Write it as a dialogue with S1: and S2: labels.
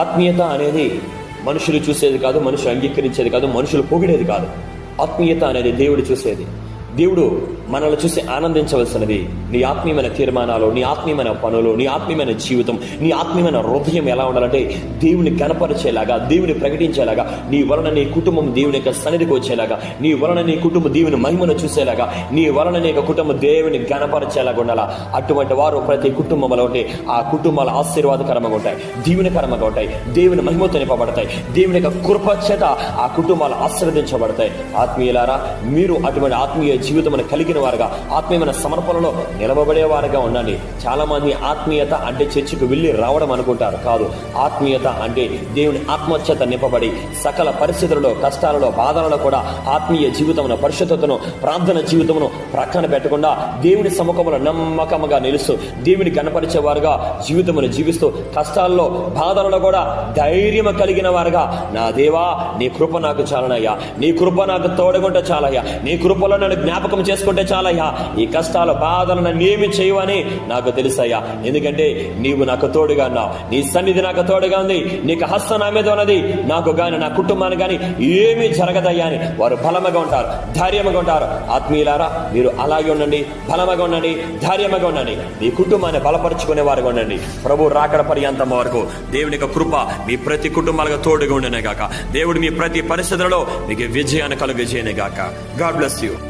S1: ఆత్మీయత అనేది మనుషులు చూసేది కాదు, మనుషులు అంగీకరించేది కాదు, మనుషులు పొగిడేది కాదు. ఆత్మీయత అనేది దేవుడు చూసేది. దేవుడు మనల్ని చూసి ఆనందించవలసినది నీ ఆత్మీయమైన తీర్మానాలు, నీ ఆత్మీయమైన పనులు, నీ ఆత్మీయమైన జీవితం, నీ ఆత్మీయమైన హృదయం ఎలా ఉండాలంటే దేవుని కనపరిచేలాగా, దేవుని ప్రకటించేలాగా, నీ వలన నీ కుటుంబం దేవుని యొక్క సన్నిధికి వచ్చేలాగా, నీ వలన నీ కుటుంబం దేవుని మహిమను చూసేలాగా, నీ వలన నీ యొక్క కుటుంబం దేవుని కనపరిచేలాగా ఉండాలా. అటువంటి వారు ప్రతి కుటుంబంలో ఉంటే ఆ కుటుంబాలు ఆశీర్వాదకరంగా ఉంటాయి, దీవెనకరంగా ఉంటాయి, దేవుని మహిమతో నింపబడతాయి, దేవుని యొక్క కృప చేత ఆ కుటుంబాలు ఆశీర్వదించబడతాయి. ఆత్మీయులారా, మీరు అటువంటి ఆత్మీయ జీవితం కలిగిన వారుగా, ఆత్మీయమైన సమర్పణలో నిలబడేవారుగా ఉండండి. చాలా మంది ఆత్మీయత అంటే చర్చికి వెళ్ళి రావడం అనుకుంటారు. కాదు, ఆత్మీయత అంటే దేవుని ఆత్మచేత నింపబడి సకల పరిస్థితులలో, కష్టాలలో, బాధలలో కూడా ఆత్మీయ జీవితమును, పరిశుద్ధతను, ప్రార్థన జీవితమును ప్రక్కన పెట్టకుండా దేవుని సముఖంలో నమ్మకముగా నిలుస్తూ దేవుని కనపరిచేవారుగా జీవితమును జీవిస్తూ కష్టాల్లో, బాధలలో కూడా ధైర్యం కలిగిన వారుగా, నా దేవా నీ కృప నాకు చాలనయ్యా, నీ కృప నాకు తోడుగుంటే చాలయ్యా, నీ కృపలో నన్ను జ్ఞాపకం చేసుకుంటే చాలయ్యా, ఈ కష్టాలు, బాధలు నన్ను ఏమి చేయవని నాకు తెలుసయ్యా. ఎందుకంటే నీవు నాకు తోడుగా ఉన్నావు, నీ సన్నిధి నాకు తోడుగా ఉంది, నీకు హస్తం నా మీద ఉన్నది, నాకు గాని నా కుటుంబానికి గాని ఏమీ జరగదయ్యా అని వారు బలముగా ఉంటారు, ధైర్యంగా ఉంటారు. ఆత్మీయులారా, మీరు అలాగే ఉండండి, బలముగా ఉండండి, ధైర్యంగా ఉండండి, మీ కుటుంబాన్ని బలపరుచుకునే వారుగా ఉండండి. ప్రభు రాకడ పర్యంతం వరకు దేవుని యొక్క కృప మీ ప్రతి కుటుంబాలకు తోడుగా ఉండనే గాక. దేవుడు మీ ప్రతి పరిస్థితులలో మీకు విజయాన్ని కలుగజేయనే గాక. God bless you.